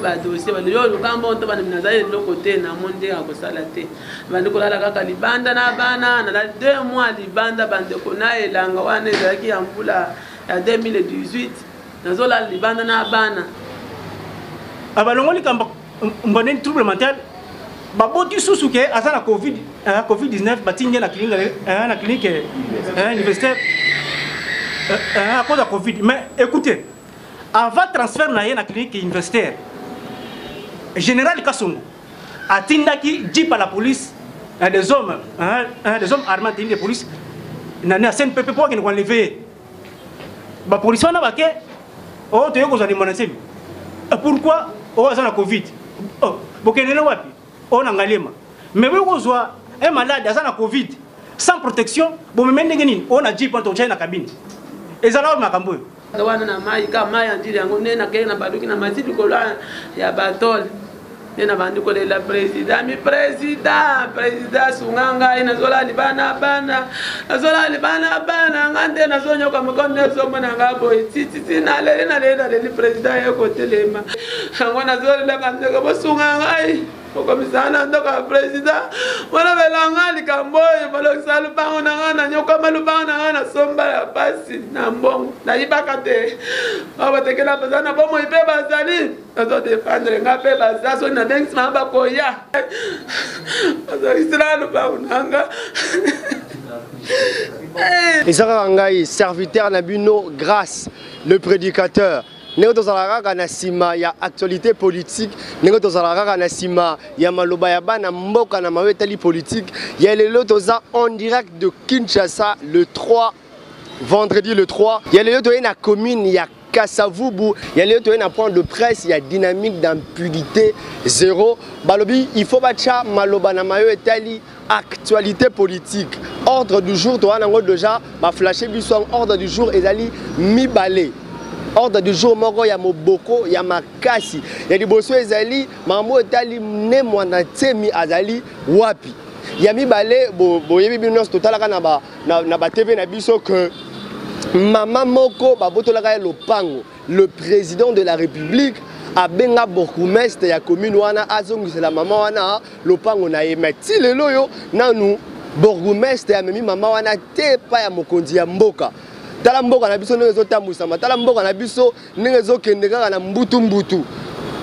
badossier balio lukambo to bana minazali loko te na monde akosala te bandi kolala kaka libanda na bana na 2 mois libanda bande kona elanga wana ezalaki ya mbula ya 2018 nazola libanda na bana abalongoli kamba mboneni trouble mental baboti susu ke azana covid-19 batinge na clinique universitaire à cause de covid. Mais écoutez, avant transfert na la clinique universitaire général Kassongo a tindaki dit par la police des hommes armés de police na CNPP pour qu'ils enlever ba police na ba ke oh to yoko za limonase pourquoi oh azana covid oh bokenele wapi on angalema mais we kozwa un malade azana covid sans protection bon même ndenge on a dit pour to na cabine ezala makambo wana na mai kama mai andili yango nena kena baduki na mazidi kola ya batol nena bandi ko la president mi president sunganga ina zola libana zola libana ngande na zonyo kwa mkonde so mona ngabo titi na le president ya ko telema ngona zola la kande ko sunganga okomisana ndoka president wana belanga likamboyo balokisala bango na nyoka malubango na somba ya pasi na mbongo na ibaka te batekela bazana bomo ipe bazali azo defendre ngape bazaso na banks mamba koya azo israel bango nanga Isaka ngai serviteur na bino grâce le prédicateur. Nous avons nasima ya actualité politique, nous avons nasima ya maloba ya bana mboka na mawetali politique. Ya lelo toza en direct de Kinshasa le 3 vendredi le 3. Ya lelo to na commune ya Kasavubu, ya lelo to na point de presse ya dynamique d'impunité zéro. Balobi il faut bacha maloba na mawetali actualité politique. Ordre du jour to nango déjà ba flasher biso ordre du jour ezali mibale. Ordre du jour moko ya moboko ya makasi ya liboso ezali mambo etali ne mwana temi azali wapi ya mibale boyebi bino totalaka na ba TV na biso que mama moko babotolaka lopango le président de la République abenga bourgmestre ya commune wana azongisela mama wana lopango na emeti lelo yo nanu bourgmestre ya memi mama wana te pa ya mokonzi ya mboka. Tala mboka na biso ngezo tambusama tala mboka na biso ngezo kendeka na mbutu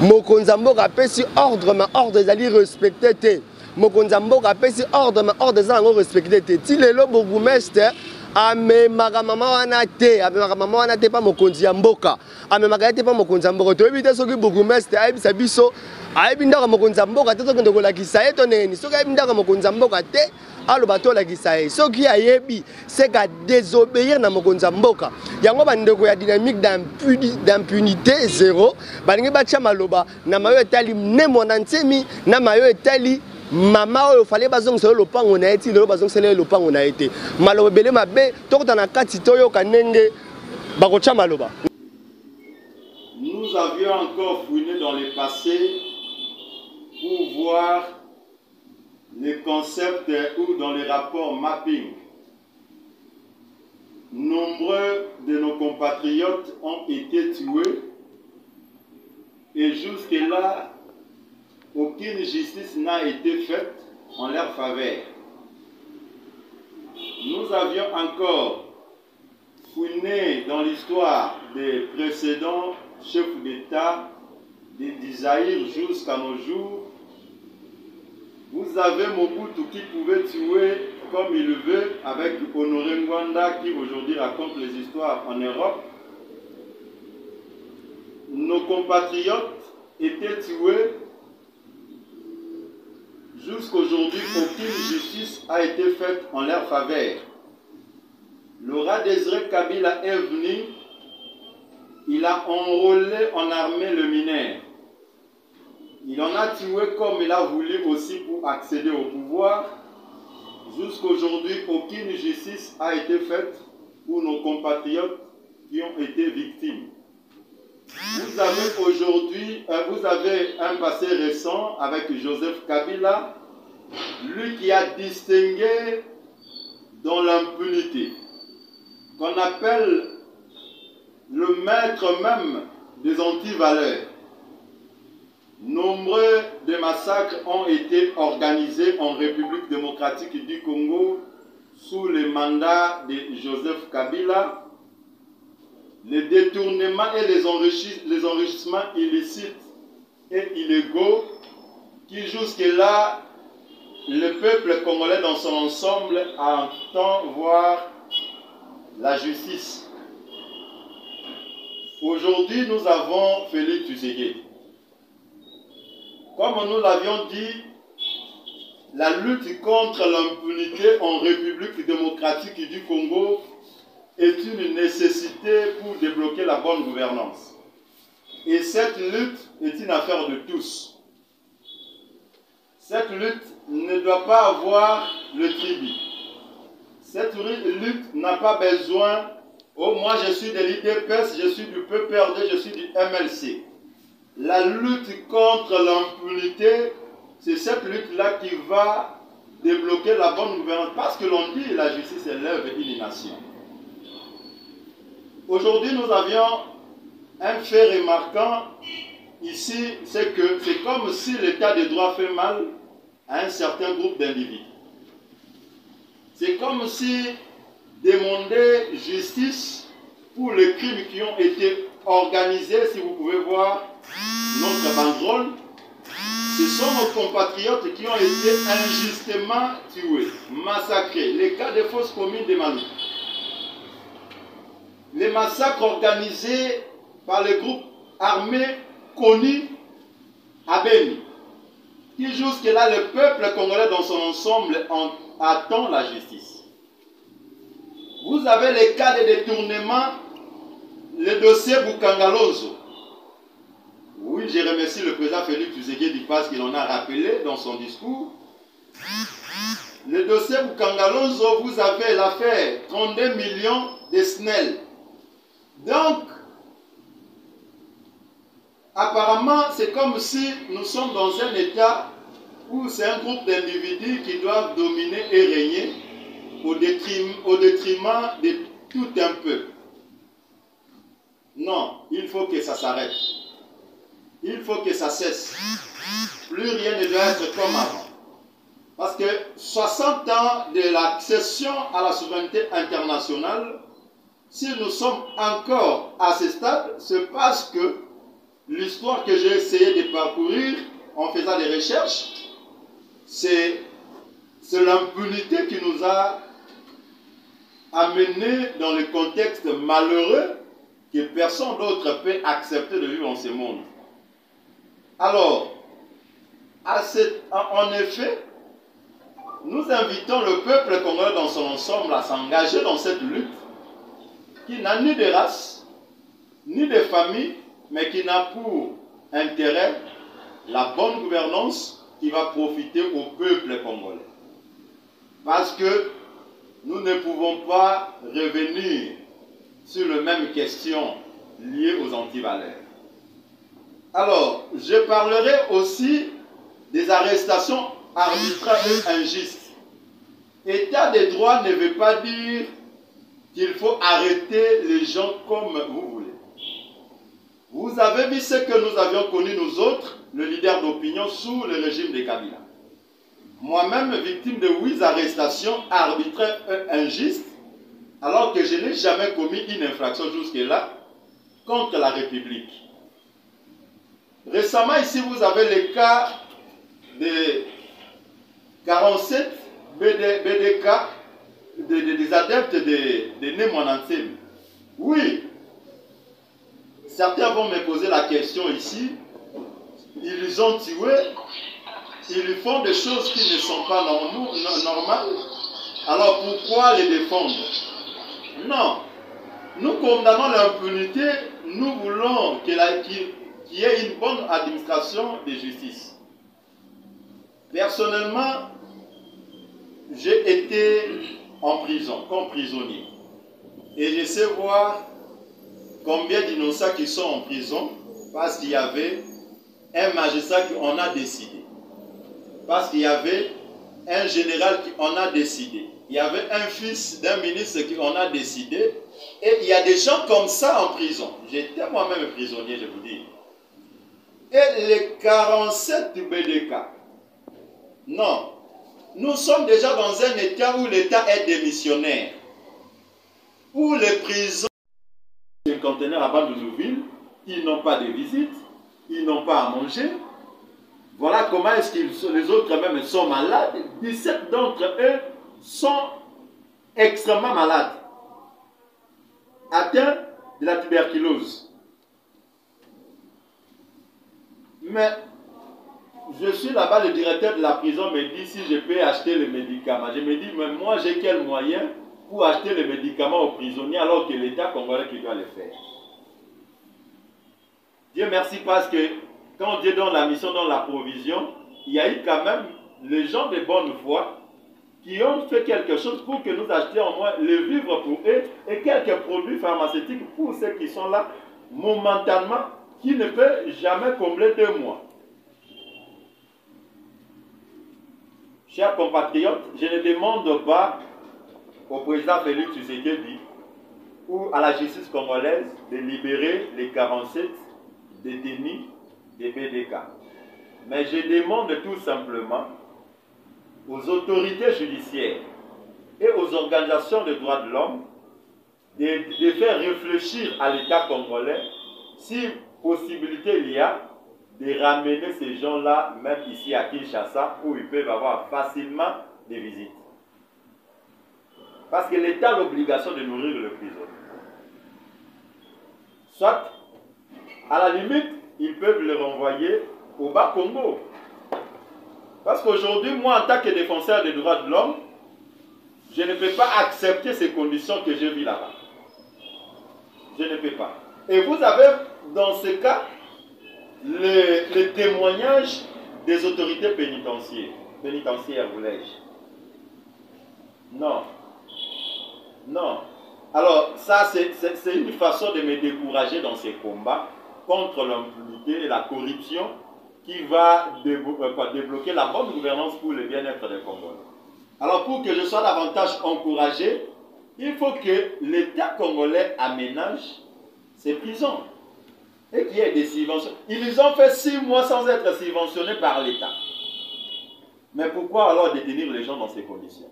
mokonza mboka apesi ordre ma ordre ezali respecté te mokonza mboka apesi ordre ma ordre ezali respecté te ti lelo bourgmestre amemaka mama wana te pa mokonzi ya mboka amemaka te pa mokonzi ya mboka toyebi te soki bourgmestre ayebisa biso ayebi ndaka mokonzi ya mboka te tokende kolakisa ye to neni soki ayebi ndaka mokonzi ya mboka te aloba tolakisa ye soki ayebi c'est qu'à désobéir na mokonzi ya mboka yango bandeko ya dynamique d'impunité zéro balingi batia maloba na mayo etali ne mwana ntemi na mayo etali mama oyo fale bazongisela lopango na ye ti lelo bazongisela lopango na ye te maloba ebele mabe tokota na kati toyoka ndenge bakotia maloba. Nous avions encore fouiné dans le passé pour voir les concepts ou dans les rapports mapping. Nombreux de nos compatriotes ont été tués et jusque-là, aucune justice n'a été faite en leur faveur. Nous avions encore fouiné dans l'histoire des précédents chefs d'État d'Isaïr jusqu'à nos jours. Vous avez Mobutu qui pouvait tuer comme il veut avec Honoré Ngwanda qui aujourd'hui raconte les histoires en Europe. Nos compatriotes étaient tués. Jusqu'aujourd'hui, aucune justice a été faite en leur faveur. Le rat Désiré Kabila est venu. Il a enrôlé en armée le mineur. Il en a tué comme il a voulu aussi pour accéder au pouvoir. Jusqu'aujourd'hui, aucune justice a été faite pour nos compatriotes qui ont été victimes. Vous avez aujourd'hui, vous avez un passé récent avec Joseph Kabila, lui qui a distingué dans l'impunité, qu'on appelle le maître même des antivaleurs. Nombreux de massacres ont été organisés en République démocratique du Congo sous le mandat de Joseph Kabila. Les détournements et les enrichissements illicites et illégaux qui jusque-là, le peuple congolais dans son ensemble entend voir la justice. Aujourd'hui, nous avons Félix Tshisekedi. Comme nous l'avions dit, la lutte contre l'impunité en République démocratique du Congo est une nécessité pour débloquer la bonne gouvernance. Et cette lutte est une affaire de tous. Cette lutte ne doit pas avoir le tribut. Cette lutte n'a pas besoin, oh moi je suis de l'IDPS, je suis du PPRD, je suis du MLC. La lutte contre l'impunité, c'est cette lutte-là qui va débloquer la bonne gouvernance. Parce que l'on dit la justice élève une nation. Aujourd'hui, nous avions un fait remarquant ici, c'est que c'est comme si l'état de droit fait mal à un certain groupe d'individus. C'est comme si demander justice pour les crimes qui ont été organisés, si vous pouvez voir notre banderole, ce sont nos compatriotes qui ont été injustement tués, massacrés. Les cas de fausses communes de Mali. Les massacres organisés par les groupes armés connus à Beni, qui jusque-là, le peuple congolais dans son ensemble attend la justice. Vous avez les cas de détournement, le dossier Bukangalozo. Oui, je remercie le président Félix Tshisekedi parce qu'il en a rappelé dans son discours. Le dossier Bukangalozo, vous avez l'affaire 32 millions de SNEL. Donc, apparemment, c'est comme si nous sommes dans un état où c'est un groupe d'individus qui doivent dominer et régner au détriment de tout un peuple. Non, il faut que ça s'arrête. Il faut que ça cesse. Plus rien ne doit être comme avant. Parce que 60 ans de l'accession à la souveraineté internationale, si nous sommes encore à ce stade, c'est parce que l'histoire que j'ai essayé de parcourir en faisant des recherches, c'est l'impunité qui nous a amenés dans le contexte malheureux que personne d'autre peut accepter de vivre en ce monde. Alors, en effet, nous invitons le peuple congolais dans son ensemble à s'engager dans cette lutte qui n'a ni de race, ni de famille, mais qui n'a pour intérêt la bonne gouvernance qui va profiter au peuple congolais. Parce que nous ne pouvons pas revenir sur les mêmes questions liées aux antivaleurs. Alors, je parlerai aussi des arrestations arbitraires et injustes. État de droit ne veut pas dire qu'il faut arrêter les gens comme vous voulez. Vous avez vu ce que nous avions connu nous autres, le leader d'opinion sous le régime de Kabila. Moi-même, victime de 8 arrestations arbitraires et injustes, alors que je n'ai jamais commis une infraction jusque-là contre la République. Récemment, ici, vous avez le cas de 47 BDK, des adeptes de Némonansem. Oui, certains vont me poser la question ici. Ils ont tué, ils font des choses qui ne sont pas normales. Alors pourquoi les défendre? Non. Nous condamnons l'impunité, nous voulons qu'il y ait une bonne administration de justice. Personnellement, j'ai été en prison, comme prisonnier. Et je sais voir combien d'innocents qui sont en prison parce qu'il y avait un magistrat qui en a décidé. Parce qu'il y avait un général qui en a décidé. Il y avait un fils d'un ministre qui en a décidé. Et il y a des gens comme ça en prison. J'étais moi-même prisonnier, je vous dis. Et les 47 BDK, non. Nous sommes déjà dans un état où l'État est démissionnaire. Où les prisons, les conteneurs à Bandounouville, ils n'ont pas de visite, ils n'ont pas à manger. Voilà comment est-ce que les autres même sont malades. 17 d'entre eux sont extrêmement malades, atteints de la tuberculose. Mais je suis là-bas, le directeur de la prison me dit si je peux acheter les médicaments. Je me dis, mais moi j'ai quel moyen pour acheter les médicaments aux prisonniers alors que l'État congolais qui doit le faire? Dieu merci parce que quand Dieu donne la mission, donne la provision, il y a eu quand même les gens de bonne foi qui ont fait quelque chose pour que nous achetions au moins les vivres pour eux et quelques produits pharmaceutiques pour ceux qui sont là momentanément, qui ne peuvent jamais combler 2 mois. Chers compatriotes, je ne demande pas au président Félix Tshisekedi ou à la justice congolaise de libérer les 47 détenus des BDK. Mais je demande tout simplement aux autorités judiciaires et aux organisations de droits de l'homme de faire réfléchir à l'État congolais si possibilité il y a de ramener ces gens-là, même ici à Kinshasa, où ils peuvent avoir facilement des visites. Parce que l'État a l'obligation de nourrir le prisonnier. Soit, à la limite, ils peuvent le renvoyer au Bas-Congo. Parce qu'aujourd'hui, moi, en tant que défenseur des droits de l'homme, je ne peux pas accepter ces conditions que je vis là-bas. Je ne peux pas. Et vous avez, dans ce cas, les témoignages des autorités pénitentiaires, voulais-je. Non. Non. Alors, ça, c'est une façon de me décourager dans ces combats contre l'impunité et la corruption qui va débloquer la bonne gouvernance pour le bien-être des Congolais. Alors, pour que je sois davantage encouragé, il faut que l'État congolais aménage ses prisons et qu'il y ait des subventions. Ils ont fait 6 mois sans être subventionnés par l'État. Mais pourquoi alors détenir les gens dans ces conditions?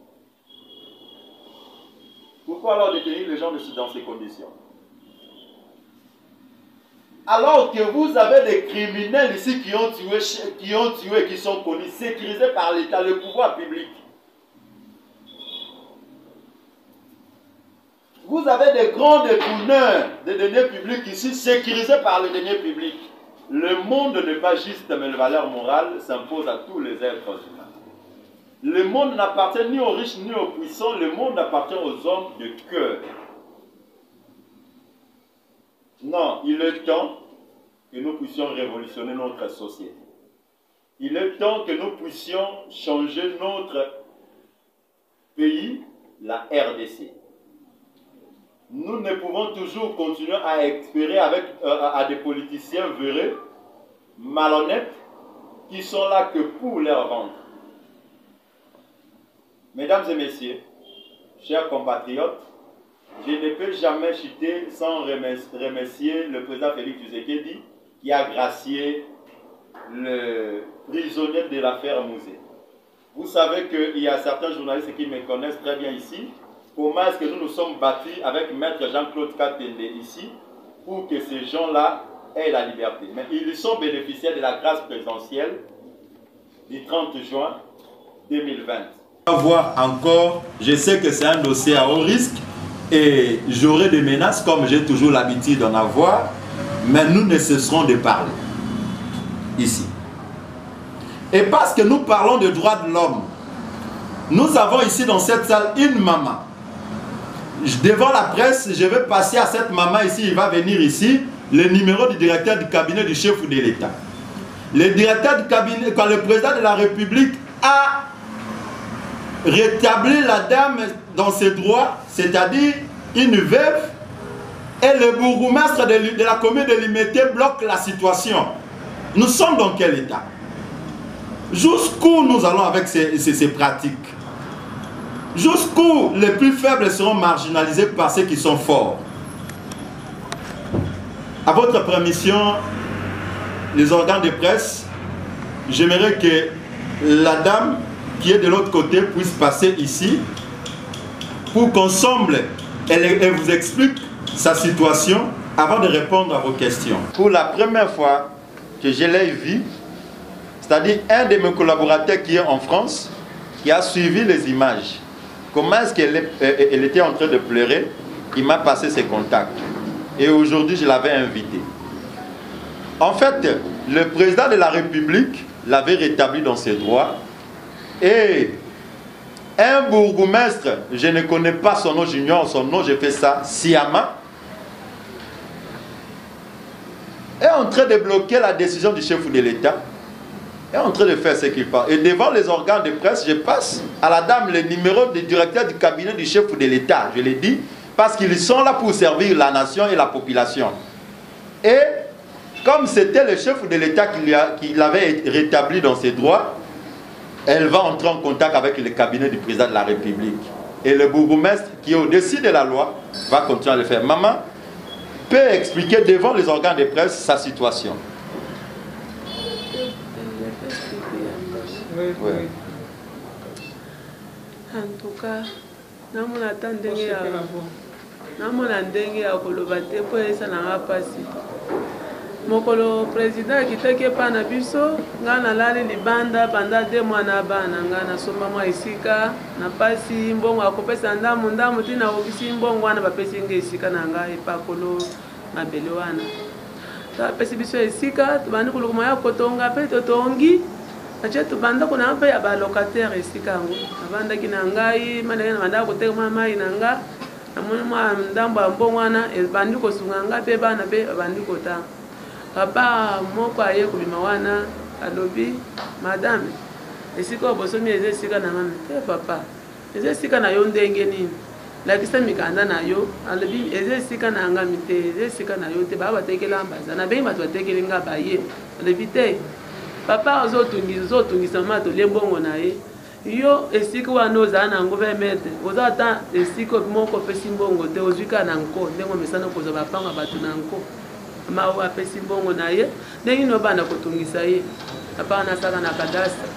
Pourquoi alors détenir les gens dans ces conditions? Alors que vous avez des criminels ici qui ont tué, qui sont connus, sécurisés par l'État, le pouvoir public. Vous avez des grands détourneurs de deniers publics ici, sécurisés par le denier public. Le monde n'est pas juste, mais les valeurs morales s'imposent à tous les êtres humains. Le monde n'appartient ni aux riches ni aux puissants, le monde appartient aux hommes de cœur. Non, il est temps que nous puissions révolutionner notre société. Il est temps que nous puissions changer notre pays, la RDC. Nous ne pouvons toujours continuer à espérer à des politiciens véreux, malhonnêtes, qui sont là que pour leur ventre. Mesdames et messieurs, chers compatriotes, je ne peux jamais chuter sans remercier le président Félix Tshisekedi qui a gracié le prisonnier de l'affaire Mouzé. Vous savez qu'il y a certains journalistes qui me connaissent très bien ici. Comment est-ce que nous nous sommes battus avec Maître Jean-Claude Katende ici pour que ces gens-là aient la liberté. Mais ils sont bénéficiaires de la grâce présidentielle du 30 juin 2020. Voir encore, je sais que c'est un dossier à haut risque et j'aurai des menaces comme j'ai toujours l'habitude d'en avoir, mais nous ne cesserons de parler ici. Et parce que nous parlons de droits de l'homme, nous avons ici dans cette salle une maman. Devant la presse, je vais passer à cette maman ici, il va venir ici, le numéro du directeur du cabinet du chef de l'État. Le directeur du cabinet, quand le président de la République a rétabli la dame dans ses droits, c'est-à-dire une veuve, et le bourgmestre de la commune de Limete bloque la situation. Nous sommes dans quel état? Jusqu'où nous allons avec ces pratiques? jusqu'où les plus faibles seront marginalisés par ceux qui sont forts. À votre permission, les organes de presse, j'aimerais que la dame qui est de l'autre côté puisse passer ici pour qu'ensemble, elle vous explique sa situation avant de répondre à vos questions. Pour la première fois que je l'ai vu, c'est-à-dire un de mes collaborateurs qui est en France, qui a suivi les images, comment est-ce qu'elle était en train de pleurer, il m'a passé ses contacts. Et aujourd'hui, je l'avais invité. En fait, le président de la République l'avait rétabli dans ses droits. Et un bourgmestre, je ne connais pas son nom, j'ignore son nom, j'ai fait ça, Siama, est en train de bloquer la décision du chef de l'État, est en train de faire ce qu'il parle. Et devant les organes de presse, je passe à la dame le numéro du directeur du cabinet du chef de l'État, je l'ai dit, parce qu'ils sont là pour servir la nation et la population. Et comme c'était le chef de l'État qui l'avait rétabli dans ses droits, elle va entrer en contact avec le cabinet du président de la République. Et le bourgmestre, qui est au-dessus de la loi, va continuer à le faire. Maman peut expliquer devant les organes de presse sa situation. Oui. En tout cas, namona ndenge ya koloba te po esalanga pasi. Mokolo président akitaki epa na biso nga nalali libanda panda 2 mois na bana nga nasomba mwa esika na pasi mbongo akopesa ndamu tina okisi mbongo wana bapesi nga esika na nga epakolo mabele wana tapesi biso esika tubandi kulukuma ya kotonga pe totongi ache tubanda kuna mpe ya balocataire esika yango abandaki na ngai mandaki na banda koteka mai na nga namoni mwa ndambo ya mbongo wana ebandi kosunga nga pe bana pe abandi kotanga. Papa moko aye kubima wana alobi madame esika obosomi eze esika na mama te papa eze esika na yo ndenge nini lakisa mikanda na yo alobi eze esika na nga mite eze esika na yo te baba batekela mbaza na bengi bato batekeli nga baye alobi te papa ozotungisa mama tolie mbongo na ye yo esika wana ozala na ngo 20 metre oza ata esika moko opesi mbongo te ozwika na nko ndenge omesana kozwa bapanga bato na nko mawu apesi mbongo na ye ndenge no bana kotungisa ye apana nasaka na kadastre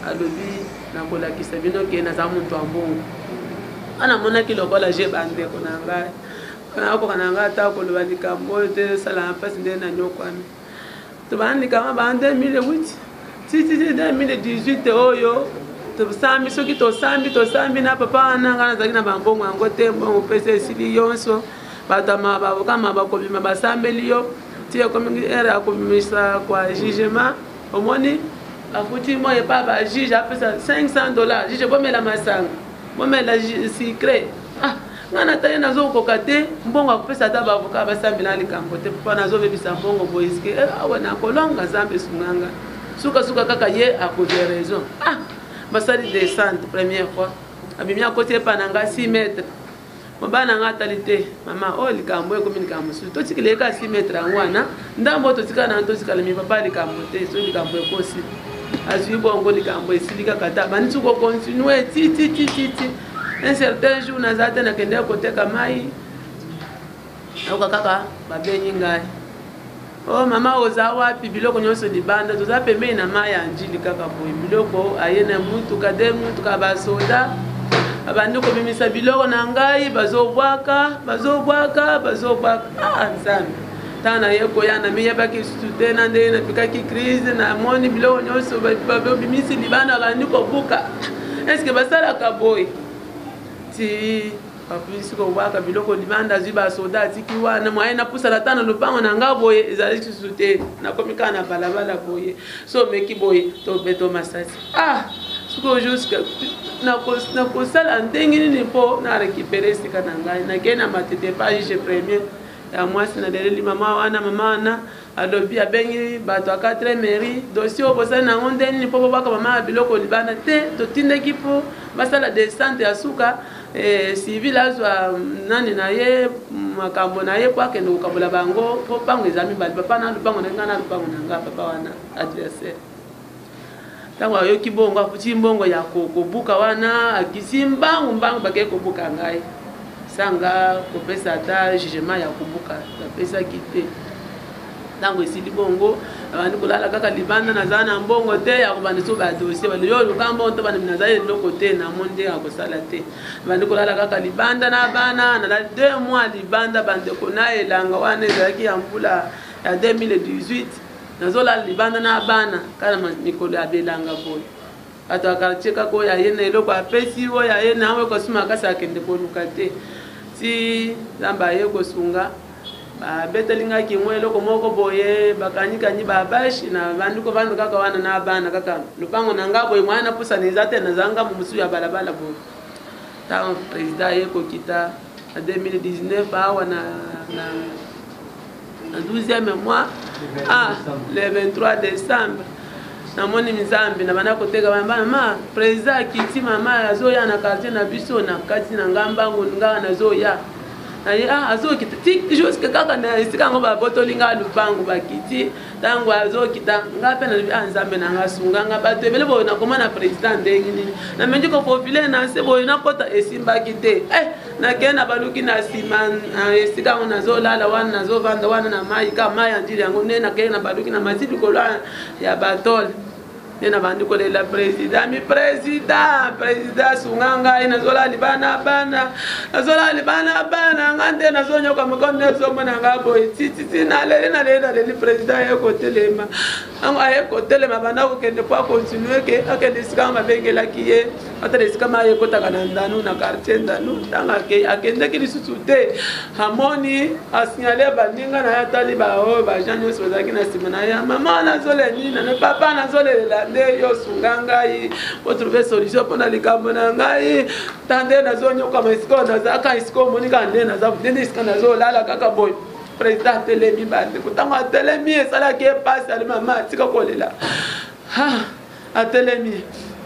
alobi nakolakisa bino ke naza muntu wa mbongo ana monaki lokola je bandeko na ngai nakoka na ngai ata koloba likambo oyo te osala mpasi nde na nyokwami tobandikama ba 2008 titi 2018 oyo tosambi soki tosambi na papa wana ngai nazalaki na bambongo yango te mbongo pesa esili yonso batama babokama bakobima basambeli yo tie komingi era akobimisa kwa jugement omoni afuti mo epa ba juge apesa $500 juge bomela masanga bomela secret ngana taye nazokoka te mbongo akopesa ata bavoka basambela likambo te papa nazobebisa mbongo boiske awa nakolonga zambe sunganga suka kaka ye akozwa raison basali descente première fois abimi akoti epa nanga 6 mètres mobana nga talite mama o likambo ekomi likambo su totikile ka 6 mètres yango wana ndambo totika na totikala mi papa likambo te so likambo ekosi azwi bongo likambo esili kaka ta bani tuko continue ti un certain jour naza te nakende koteka mai nayoka kaka babenyi ngai o mama oza wapi biloko nyonso libanda toza pembeni na mai ya njili kaka boye biloko aye na mutuka de mutuka basoda abandi kobimisa biloko na ngai bazobwaka nzambe ntango naye koyana miyebaki sute na ndenge napikaki crise namoni biloko nyonso babimisi libanda bandi kobuka eske basalaka boye ti bapimisi kobwaka biloko libanda azwi basoda atiki wana mwaye napusana ta na lopango na nga boye ezali susu te nakomi kaka na balabala boye so meki boye tobeto masasi suko jusque nakosala ndenge nini mpo na récupérer esika na ngai nakei na matete pa juge premier ya mwasi na leleli mama wana alobi abengi bato ya 4 mairie dossier oyo bosali nango nde nini mpo bobwaka mama ya biloko libanda te totindaki mpo basala descente ya suka civil azwa nani na ye makambo na ye po akende kokabola bango mpo mpango eza mibali papa na lupango na nga na lupango na nga papa wana adversaire tango ayoki bongo afuti mbongo ya kobuka wana akisi mbangu bake kobuka ngai sanga kopesa ata jugement ya kobuka bapesaki te tango esili bongo abandi kolala kaka libanda naza na mbongo te ya kobanda so badossier baleyo luka mbongo to banda naza eloko te na monde ya kosala te abandi kolala kaka libanda na bana na 2 mois libanda bandeko na elanga wana ezalaki ya mbula ya 2018 nazolala libanda na bana kana mikolo ya belanga boye bato ya quartier kaka oyo aye na eloko apesi oyo aye na oyo kosuma kasi akende koluka te si nzambe aye kosunga babeteli mwa eloko moko boye bakanyikanyi babashi na bandi kovanda kaka wana na bana kaka lupango na nga boye mwana pusana eza te nazanga momusu ya balabala boye ntango président aye kokita na 2019 awa na 12e mois le 23 décembre namoni mizambi na bana koteka bana ma président akiti mama azoya na quartier na biso na kati na ngambango ngaka nazoya azokita ti jusque kaka na esika ngo babotoli nga lupango bakiti tango azokita nga pe na nzambe na nga sunga nga bato ebele boye nakomana président ndenge nini na menji kofofile na se boye nakota esimbaki te nakende na baluki na nsima esika ngo nazolala wana nazovanda wana na mai ka mai ya njili yango nde nakende na baluki na masi likolo ya batole nde na bandi kolela président mi président sunga ngai nazola libana bana nga nde nazonyoka mokondo ezomona nga boye tititi naleli président aye kotelema ango aye kotelema banda kokende po akontinue ke akende esika ngo babengelaki ye atala esika ma aye kotaka na ndanu na quartier ndanu ntango akendeki lisusu te amoni asignale baninga na ye atali baoyo bajean nyonso bazalaki na nsima na ye mama nazolela nini nano papa nazolelela nde yo sunga ngai po trouver solution mpona likambo na ngai tande nazonyokama esika oyo nazalaka esika omoni kaka nde naza nde esika nazolala kaka boye président atelemi bandeko ntango atelemi esalaki epasi ali mama atika kolela atelemi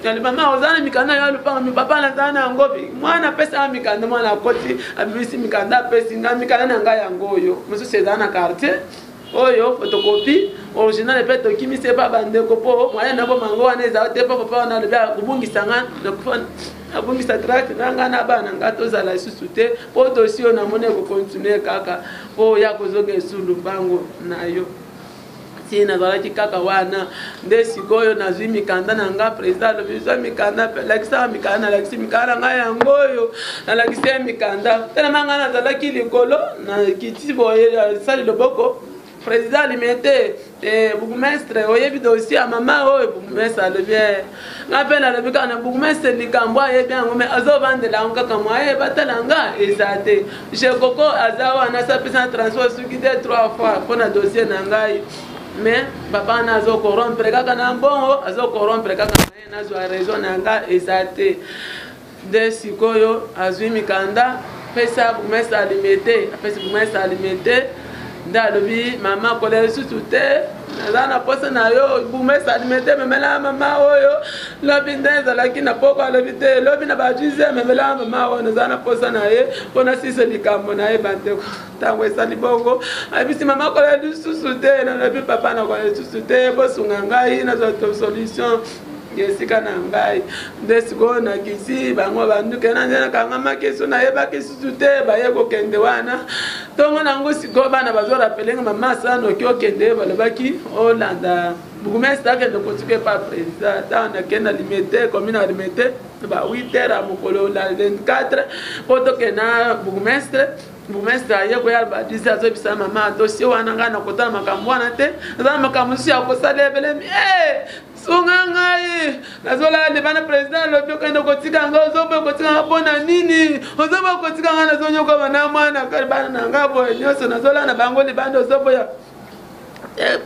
ali mama oza na mikanda ya lupango mipapa naza na yango mwana apesaka mikanda mwana akoti abimisi mikanda apesi nga mikanda na ngai yango oyo mosusu eza na quartier oyo photocopie original epe tokimisi epa bandeko mpo moyen na bomango wana ezala te mpo papa wana alobi akobungisa nga abungisa tract na nga na bana nga tozala lisusu te mpo dosi oyo namoni ekokontinue kaka mpo ya kozoga esu lupango na yo ti nazalaki kaka wana nde sikoyo nazwi mikanda na nga président alobi zwa mikanda lakisaka mikanda nalakisi mikanda na ngai yango oyo nalakisi ye mikanda telema ngai nazalaki likolo na kiti boye sali loboko président alimete bourgmestre oyebi dossier ya mama oyo bourgmestre alobi nga mpe nalobi kaka na bourgmestre likambo ayebi yango me azovandela yango kaka mwa ayeba tala nga eza te jekoko aza wana asapesa na transport soki te 3 fois mpona dossier na ngai mais papa na azokorompre kaka na mbongo azokorompre kaka na ye nazwa raison na nga eza te nde sikoyo azwi mikanda pesa bourgmestre alimete apesi bourgmestre alimete nde alobi mama kolela lisusu te naza na posa na yo bourgmestre alimete memela mama oyo lobi nde ezalaki na poko alobi te lobi na bajuize memela mama oyo naza na posa na ye mpo nasisa likambo na ye bandeko ntango esali bongo ayebisi mama kolela lisusu te nalobi papa nakolela lisusu te bosunga ngai nazwa solution esika na ngai nde sikoyo nakisi bango banduke na nze nakangamaki so nayebaki susu te baye kokende wana ntongo nango sikoyo bana bazorapelenga mama asana oki okende balobaki olanda bourgmestre akende kotuke pa président ntango nakende alimete commune alimete ba 8h ya mokolo la 24 mpo tokenda bourgmestre aye koya badisi azobisa mama dossier wana ngai nakotala makambo wana te naza na makambo mosusu ya kosala ebelemi sunga ngai nazolala libana président alobi okende kotika nga ozoboye kotika nga mpona nini ozoboye kotika nga nazonyoka bana mwana bana na nga boye nyonso nazolala na bango libanda ozoboya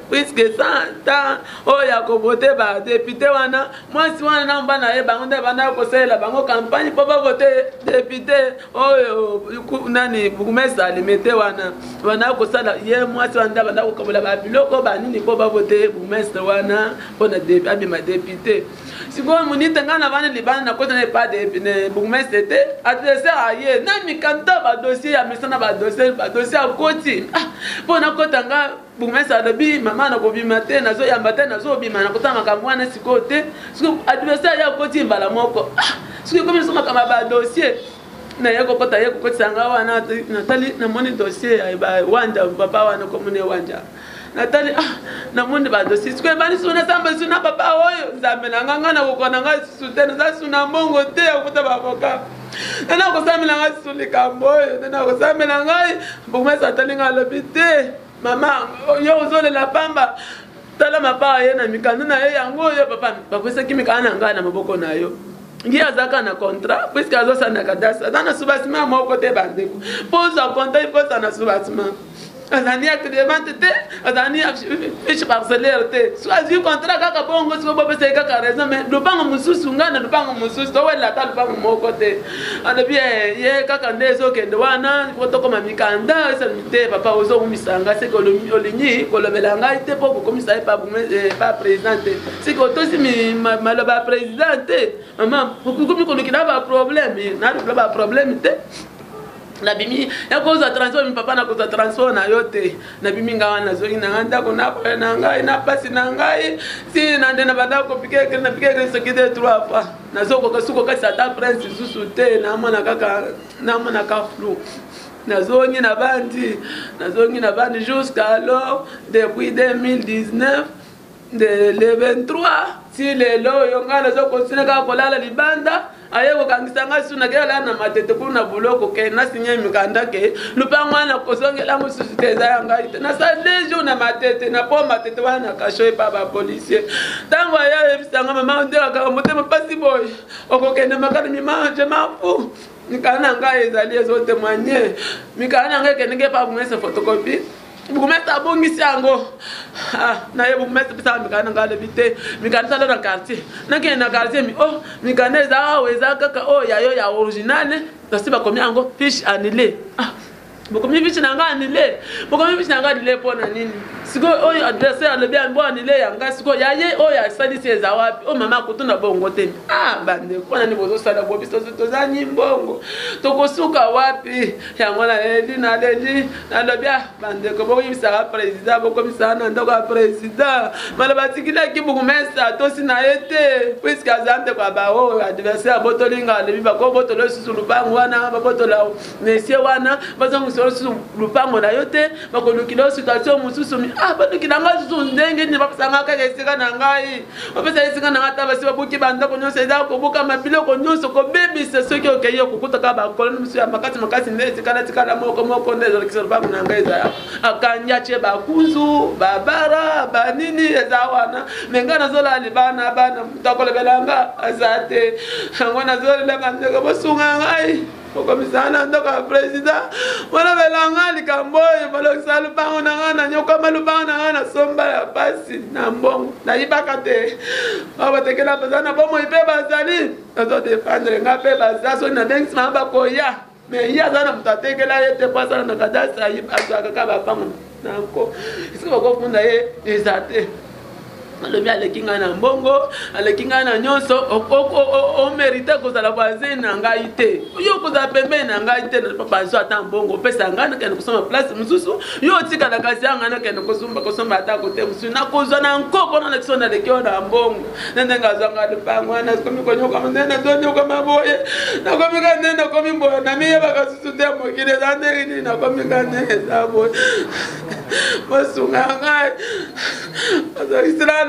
puisque santa oyo akovote badepute wana mwasi wana na mbana ye bango nde banda kosalela bango campagne mpo bavote depute oyo nani bourgmestre alimete wana banda kosala ye mwasi wana nde banda kokabola babiloko banini mpo bavote bourgmestre wana mpona abima depute sikoyo monite ngai na bana libana nakota na epa de bourgmestre te adresse aye na mikanda badossier ya misana badossier akoti mpo nakota nga Bourgmestre alobi mama na kobima te nazo yamba te nazo bima na kotama kamwana sikote siko adversaire ya koti mbala moko siko comme soma kama ba dossier na yako kota yako koti sanga wana natali na moni dossier ba wanja papa wana komune wanja natali na moni ba dossier siko bani suna samba suna papa oyo nzambe na nganga na kokona nga sutena za suna mongo te akota ba avocat nana kosamela nga sulika mboyo nana kosamela ngai bourgmestre atalinga alobi te mama yo ozolela pamba tala mapa ye na mikanda na ye yango yo papa bakwesaki mikanda na ngai na maboko na yo ngi azaka na contrat puisque azosana kadasa na subasima moko te bandeko poza contrat poza na subasima azani acte de vente te azani fiche parcellaire te soit contrat kaka bongo siko bopesa kaka raison mais lupango mususu ngana lupango mususu to wela ta lupango moko te alobi ye kaka ndezo kende wana fotoko mamikanda esa te papa ozo kumisanga se ko olinyi kolobela ngai te poko komisa pa président te c'est que tosi mi maloba président te maman komi kolukina ba problème na ba problème te na bimi ya koza transfer mi papa na koza transfer na yote na bimi ngawa na zongi na nganda ko na ngai na pasi na ngai si na ndena banda ko pike na pike ke sekide 3 fois na zoko ka suko ka sata prince susu te na mona ka flou na zongi na bandi jusqu'à alors depuis 2019 le 23 si le lo yongana zoko sinaka kolala libanda ayeko kangisanga suna kela na matete kuna buloko ke na sinye mikanda ke lupangwana kosongela mususu za yanga ite na sa lejo na matete na po matete wana kashoe pa ba policier tango ya efisanga mama ndeka ka motema pasi boy okokende makani mi manje mafu mikana ngai ezali ezo témoigner mikana ngai kenenge pa bumesa photocopie bourgmestre abongisi yango na ye bourgmestre pesa mikana ngale bite mikana sala na quartier nakende na quartier mi mikana eza kaka yayo ya original kasi bakomi yango fiche annulée bokomi fiche na nga annulée pona nini siko oyo adversaire alobi ambo annulée yanga siko yaye oyo asalisi eza wapi mama kutuna bongo te bande pona ni bozosala bobiso tozani mbongo tokosuka wapi yango na eli nalobi bande ko bokomisaka président bokomisaka na ndoko ya président maloba tikilaki bourgmestre tosi na ye te puisque azante kwa baoyo adversaire botolinga alobi bakobotolo susu lupango wana babotola monsieur wana bazongisola susu lupango na yo te bakolukila situation mosusu badukila ngai susu ndenge nini bapesanga kaka esika na ngai bapesa esika na ngai ta basi babuki bandako nyonso eza kobuka mabiloko nyonso kobebisa soki okei okokutaka bakoloni mosusu ya makasi nde tikala moko nde ezolekisa lupango na ngai eza akanja tie bakuzu babara banini eza wana me ngai nazola libana bana moto akolobelanga aza te yango nazolela bandeko bosunga ngai okomisana ndoko ya président wana belanga likambo oyo balokisa lupango na nga na nyokama lupango na nga na somba ya pasi na mbongo nayibaka te batekela baza na bomoi mpe bazali azodefendre nga mpe baza soki nabengisima bakoya me ye aza na moto atekela ye te po asala na kadasi azwakaka bapango nanko esika bakofunda ye eza te alobi aleki ngai na mbongo aleki ngai na nyonso omerite kozala voisin na ngai te yo kozala pembeni na ngai te bazwa ata mbongo opesa ngai nakende kosomba place mosusu yo otikala kasi ya ngai nakende kosomba ata kote mosusu nakozwa na nkoko na lekiso naleki oyo na mbongo nde ndenge azwanga lupango wana nakomi konyokama nde nazonyokama boye nakomi ka nde nakomi boye namiyebaka susu te mokili eza ndenge nini nakomi ka ndenge eza boye bosunga ngai bazokisila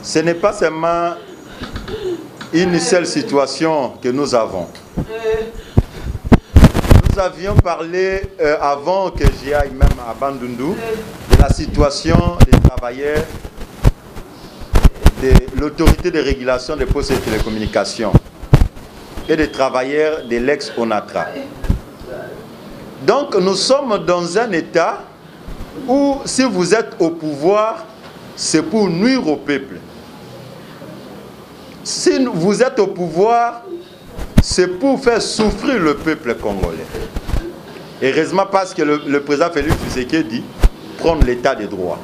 ce n'est pas seulement une seule situation que nous avons. Nous avions parlé avant que j'y aille même à Bandundu de la situation des travailleurs de l'autorité de régulation des postes et télécommunications et des travailleurs de l'ex-ONATRA. Donc nous sommes dans un état où si vous êtes au pouvoir, c'est pour nuire au peuple. Si vous êtes au pouvoir, c'est pour faire souffrir le peuple congolais. Heureusement parce que le président Félix Tshisekedi prend l'état de droit.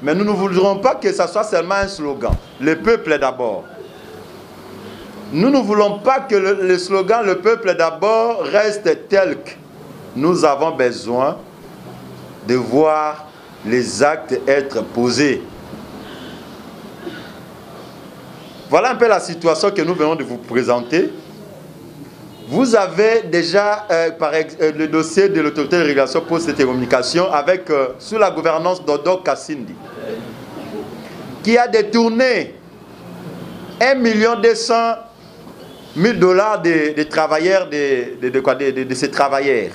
Mais nous ne voudrons pas que ça soit seulement un slogan. Le peuple d'abord. Nous ne voulons pas que le slogan « le peuple d'abord » reste tel que nous avons besoin de voir les actes être posés. Voilà un peu la situation que nous venons de vous présenter. Vous avez déjà le dossier de l'autorité de régulation poste et télécommunications avec, sous la gouvernance d'Odo Kassindi, qui a détourné 1 200 000 $ des travailleurs, de ces travailleurs,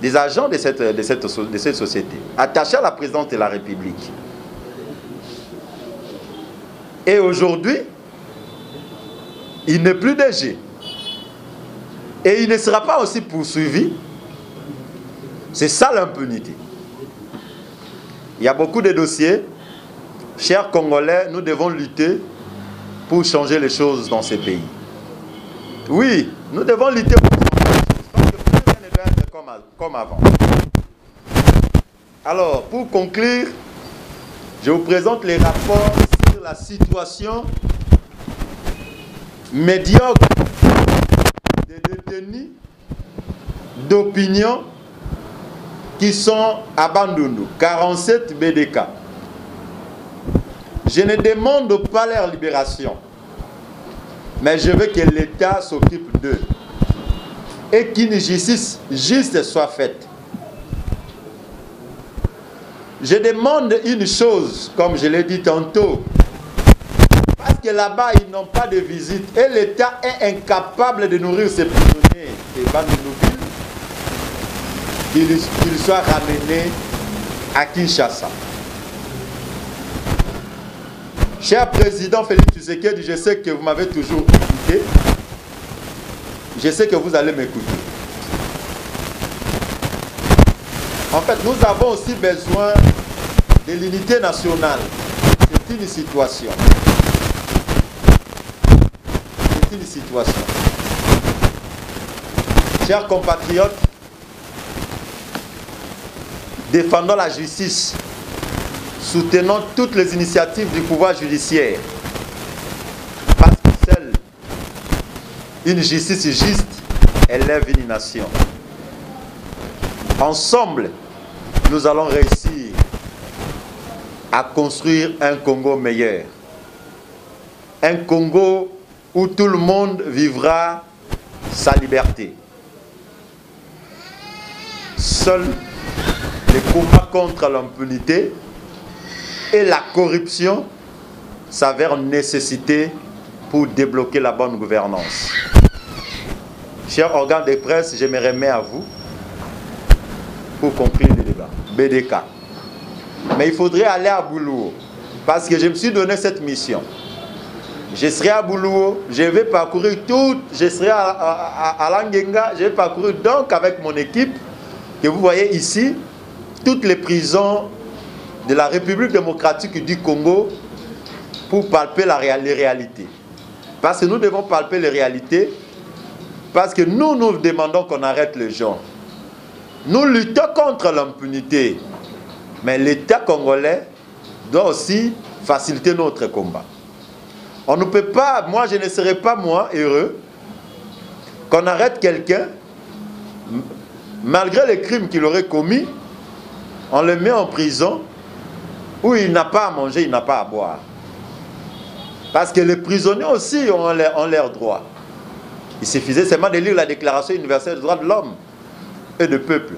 des agents de cette société, attachés à la présidence de la République. Et aujourd'hui, il n'est plus DG. Et il ne sera pas aussi poursuivi. C'est ça l'impunité. Il y a beaucoup de dossiers. Chers Congolais, nous devons lutter pour changer les choses dans ces pays. Oui, nous devons lutter pour changer les choses. Parce que plus rien ne doit être comme avant. Alors, pour conclure, je vous présente les rapports sur la situation médiocre des détenus d'opinion qui sont à Bandundu, 47 BDK. Je ne demande pas leur libération, mais je veux que l'État s'occupe d'eux et qu'une justice juste soit faite. Je demande une chose, comme je l'ai dit tantôt, parce que là-bas, ils n'ont pas de visite et l'État est incapable de nourrir ses prisonniers et Bandundu, qu'ils soient ramenés à Kinshasa. Cher président Félix Tshisekedi, je sais que vous m'avez toujours écouté. Je sais que vous allez m'écouter. En fait, nous avons aussi besoin de l'unité nationale. C'est une situation. C'est une situation. Chers compatriotes, défendons la justice. Soutenons toutes les initiatives du pouvoir judiciaire. Parce que seule une justice juste élève une nation. Ensemble, nous allons réussir à construire un Congo meilleur. Un Congo où tout le monde vivra sa liberté. Seul les combats contre l'impunité et la corruption s'avèrent une nécessité pour débloquer la bonne gouvernance. Chers organes de presse, je me remets à vous pour conclure le débat. BDK. Mais il faudrait aller à Boulouo, parce que je me suis donné cette mission. Je serai à Boulouo, je vais parcourir tout, je serai à Langenga, je vais parcourir donc avec mon équipe, que vous voyez ici, toutes les prisons de la République démocratique du Congo pour palper les réalités. Parce que nous devons palper les réalités, parce que nous demandons qu'on arrête les gens. Nous luttons contre l'impunité, mais l'État congolais doit aussi faciliter notre combat. On ne peut pas, moi je ne serai pas heureux qu'on arrête quelqu'un, malgré les crimes qu'il aurait commis, on le met en prison, où il n'a pas à manger, il n'a pas à boire. Parce que les prisonniers aussi ont leurs droits. Il suffisait seulement de lire la Déclaration universelle des droits de l'homme et du peuple.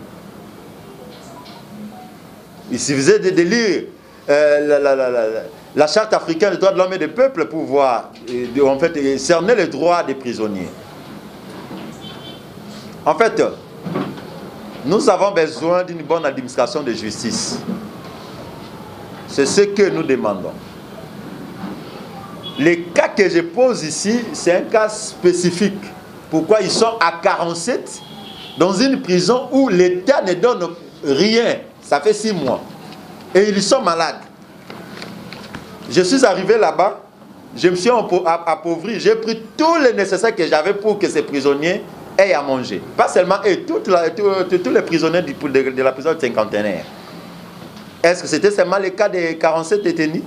Il suffisait de lire la Charte africaine des droits de l'homme et du peuple pour voir, en fait, cerner les droits des prisonniers. En fait, nous avons besoin d'une bonne administration de justice. C'est ce que nous demandons. Les cas que je pose ici, c'est un cas spécifique. Pourquoi ils sont à 47 dans une prison où l'État ne donne rien. Ça fait 6 mois. Et ils sont malades. Je suis arrivé là-bas, je me suis appauvri, j'ai pris tout le nécessaire que j'avais pour que ces prisonniers aient à manger. Pas seulement eux, tous les prisonniers de la prison de cinquantenaire. Est-ce que c'était seulement le cas des 47 détenus?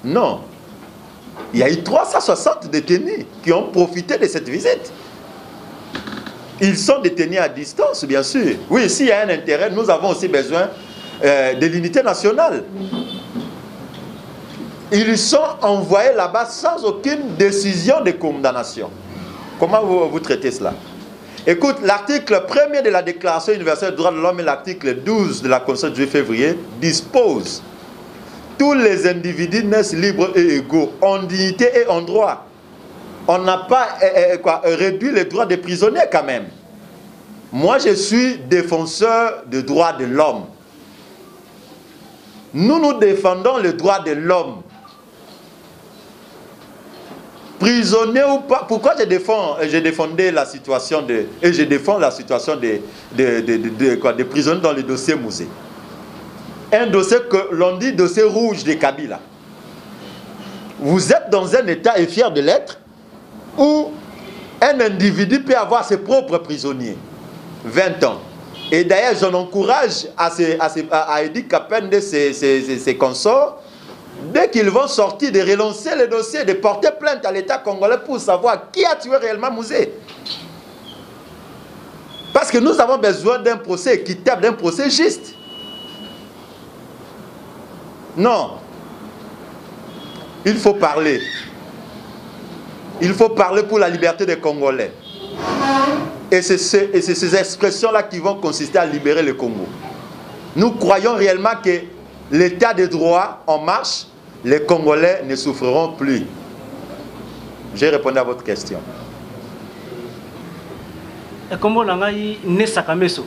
Non. Il y a eu 360 détenus qui ont profité de cette visite. Ils sont détenus à distance, bien sûr. Oui, s'il y a un intérêt, nous avons aussi besoin de l'unité nationale. Ils sont envoyés là-bas sans aucune décision de condamnation. Comment vous traitez cela? Écoute, l'article 1er de la Déclaration universelle des droits de l'homme et l'article 12 de la Constitution du 8 février dispose: tous les individus naissent libres et égaux, en dignité et en droit. On n'a pas réduit les droits des prisonniers quand même. Moi, je suis défenseur des droits de l'homme. Nous défendons les droits de l'homme. Prisonnier ou pas, pourquoi je défendais la situation et je défends la situation des prisonniers dans le dossier Musée. Un dossier que l'on dit dossier rouge de Kabila. Vous êtes dans un état et fier de l'être où un individu peut avoir ses propres prisonniers. 20 ans. Et d'ailleurs, j'en encourage à Edi Kapende et ses consorts, dès qu'ils vont sortir, de relancer le dossier, de porter plainte à l'État congolais pour savoir qui a tué réellement Musée. Parce que nous avons besoin d'un procès équitable, d'un procès juste. Non. Il faut parler. Il faut parler pour la liberté des Congolais. Et c'est ces expressions-là qui vont consister à libérer le Congo. Nous croyons réellement que l'état de droit en marche, les Congolais ne souffreront plus. J'ai répondu à votre question. Comme on a dit, Nesakameso,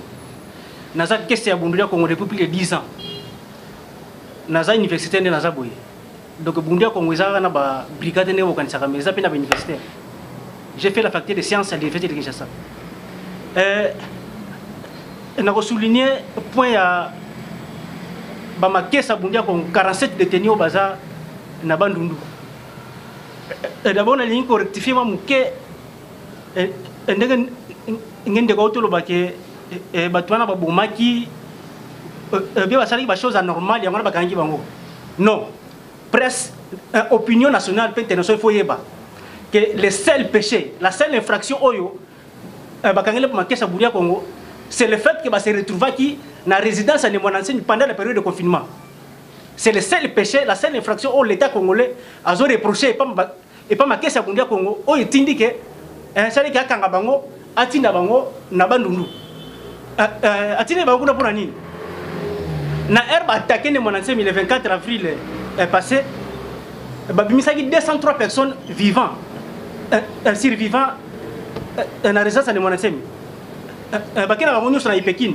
Naza question à Bundia Congo depuis plus de 10 ans. Naza université de Nazaboye. Donc Bundia Congo a une brigade de Nesakameso, puis une université. J'ai fait la faculté de sciences à l'université de Kinshasa. On a souligné point à Bamakesa Bundia Congo 47 détenus au bazar na Bandundu. D'abord on a ligne correctifier ma muke ngende ko tolo bake batwana ba bomaki bien basali ba chose anormale yangona bakangi bango. Non. Presse opinion nationale et internationale faut yeba que le seul péché, la seule infraction oyo bakangele pour Makesa Bundia Congo, c'est le fait que va se retrouver qui na résidence à Nemonansi pendant la période de confinement. C'est le seul péché, la seule infraction où l'État congolais a reproché et pas Makesa Bundia Congo où il t'indique que un seul qui a kangabango atina bango na bandundu atina bango na pour nini na herbe attaqué Nemonansi le 24 avril passé babimisaki 203 personnes vivant survivant na résidence à Nemonansi. Bakena bango sur la Pékin.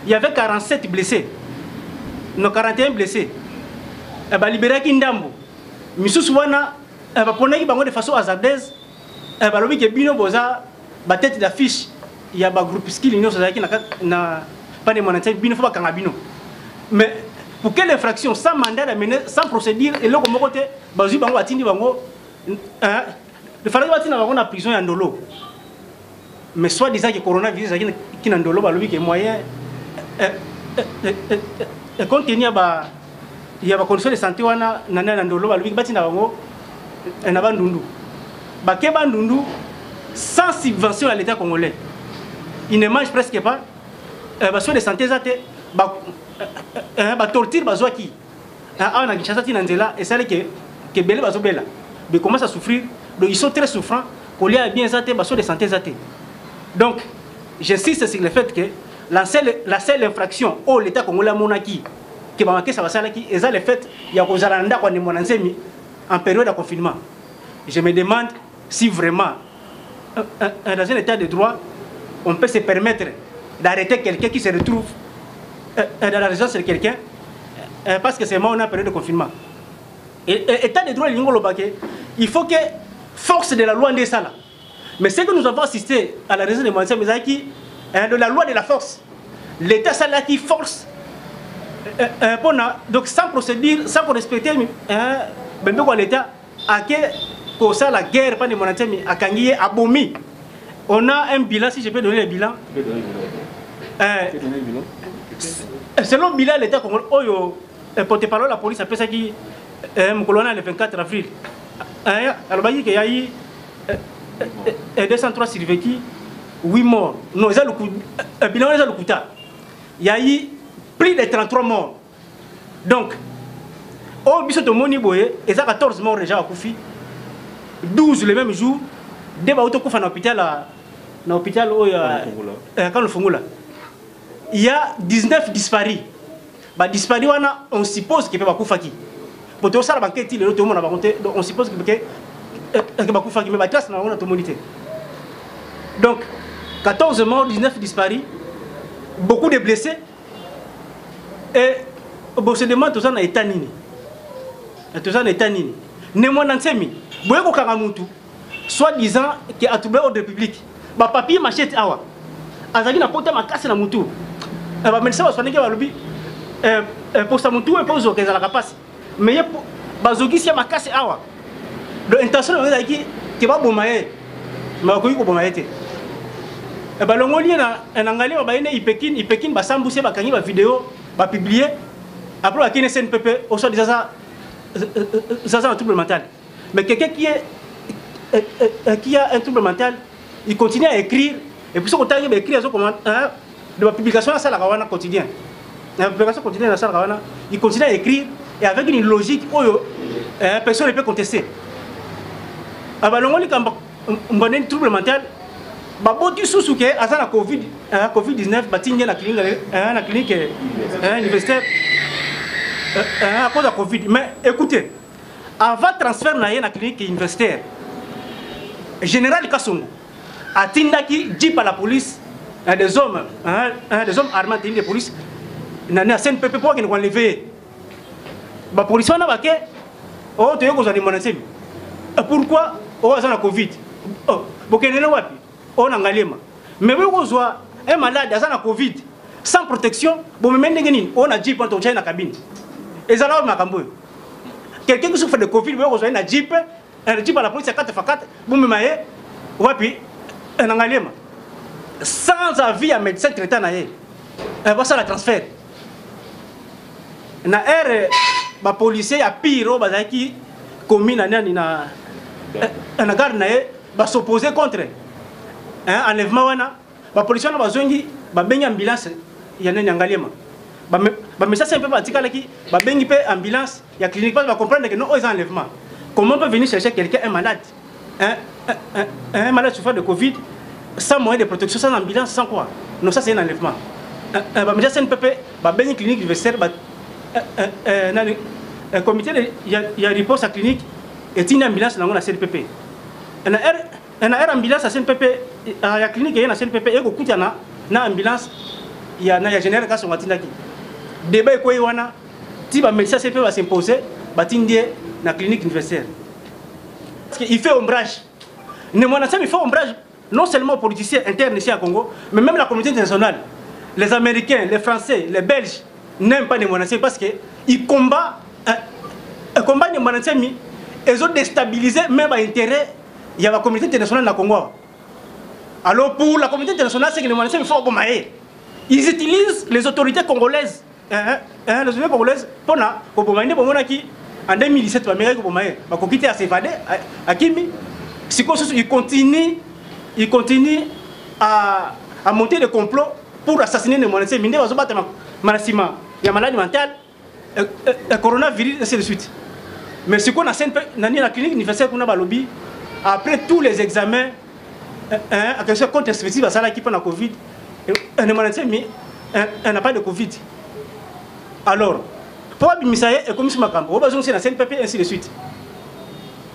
Il y avait 47 blessés. Nos 41 blessés. Ba libéré Kindambo. Misusu wana ba ponaki bango de façon hasardeuse. Ba lobi ke bino boza ba tête d'affiche. Il y a ba groupe skill nyonso zaki na pas de monanté bino faut ba kanga bino. Mais pour quelle infraction sans mandat d'amener sans procédure et le comme côté bazu bango atindi bango de fallait batina bango na prison ya Ndolo. Mais soit disant que le coronavirus qui n'a pas de moyen compte tenu il y a des conditions de santé wana nana ndolo baluki batina bango na bandundu bake bandundu sans subvention à l'État congolais. Ils ne mangent presque pas soins de santé zate ba torture bazwaki na Kinshasa tina nzela et ça que belé bazobela mais commence à souffrir, donc ils sont très souffrants qu'on a bien zate soins de santé zate. Donc, j'insiste sur le fait que la seule infraction où l'État congolais a monaki, qui va manquer ça va s'arrêter, et ça le fait il y a aux Aranda qu'on est monansemi en période de confinement. Je me demande si vraiment dans un état de droit, on peut se permettre d'arrêter quelqu'un qui se retrouve dans la résidence de quelqu'un parce que c'est moi on a en période de confinement. Et état de droit il faut que force de la loi en ça là. Mais ce que nous avons assisté à la résidence de Moïse Mizaki, de la loi de la force, l'État ça qui force, donc sans procédure, sans respecter l'État, à pour ça la guerre, pas de Monatemi, à Kangié, à Bomi. On a un bilan, si je peux donner le bilan. Selon le bilan, l'État congolais, porte-parole de la police, après ça qui est le 24 avril. Alors, il y a eu 203 survécus, 8 morts. Non, ils ont le bilan, ils ont le quota. il y a eu plus de 33 morts. Donc, au Bissoto Moniboye, il y a 14 morts déjà à Koufi, 12 le même jour, dès que tu as l'hôpital quand le Fongula. Il y a 19 disparus. Disparus, on suppose qu'il peut y avoir pour tout ça, on suppose qu'il peut y avoir trace dans la communauté. Donc, 14 morts, 19 disparus, beaucoup de blessés. Et on se demande tout ça dans l'état nini. Tout ça dans l'état nini. Némois Nansemi, Boyko Karamutu, soi-disant qu'il a troublé l'ordre public. Papier machette awa. Azaki na kota makasi na mutu. Médecin va soigner que lobby pour sa mutu et pour zo kezala kapasi. Mais bazoki si makasi awa. Donc intention est que va bomaye. Mais ko yiko bomaye te. Balongoli na nangale ba ine ipekin ba sambuse ba kangi ba vidéo ba publier après ba kine CNPP au soit ça un trouble mental. Mais quelqu'un qui a un trouble mental, il continue à écrire et puis ce qu'on t'a écrit de la publication à la Rawana quotidien. La publication quotidienne à la Rawana, il continue à écrire et avec une logique où personne ne peut contester. Balongoli quand on a un trouble mental. Baboti Soussouke, à la Covid-19, bâti la clinique universitaire à cause de la Covid. Mais écoutez, avant de transfert dans la clinique universitaire, Général Kassongo a tindaki dit par la police des hommes armés de police, dans la CNPP pour qu'ils nous enlèvent. La police n'a pas fait. Oh, tu es pourquoi on a la Covid? On a mais vous avez un malade à la Covid sans protection, on a jeep dans la cabine. Et ça là, quelqu'un qui souffre de Covid, vous avez un jeep à la police à 4x4, vous me maillez, sans avis à médecin traitant, vous ça la transfert. Na air, les policiers à pire, qui commis na garde va s'opposer contre. Enlèvement wana ba police na bazongi ba bengi ambulance ya nani angalema ba message un peu particulier qui ba bengi pe ambulance ya clinique pas ba comprendre que non aux enlèvements. Comment on peut venir chercher quelqu'un un malade un malade souffrant de Covid sans moyen de protection, sans ambulance, sans quoi? Non, ça c'est un enlèvement. Ba message un peu ba bengi clinique universitaire ba comité il y a riposte à clinique et une ambulance dans la CNPP. Un ambulance à CNPP, à la clinique, il y a une CNPP, et il y a une ambulance, il y a un général qui sont là. Débat est quoi, si le médecin CNPP va s'imposer, il y a une clinique universitaire. Parce qu'il fait ombrage. Il fait ombrage non seulement aux politiciens internes ici à Congo, mais même la communauté internationale. Les Américains, les Français, les Belges n'aiment pas les Monassi parce qu'ils combattent les Monassi, ils ont déstabilisé même l'intérêt. Il y a la communauté internationale dans le Congo. Alors pour la communauté internationale, c'est que les Monassi font comme ils utilisent les autorités congolaises. Les autorités congolaises pour en 2017, ils à s'évader à Kimi. Ils continuent à monter des complots pour assassiner les Monassi. Il y a maladie mentale, coronavirus, et ainsi de suite. Mais ce qu'on a dans la clinique universitaire qu'on a lobby, après tous les examens, à quelque chose contre spécifique à ça qui prend la Covid, on n'a pas de Covid. Alors, pour Abimisaye et comme Makambo, on va besoin de la CNPP et ainsi de suite.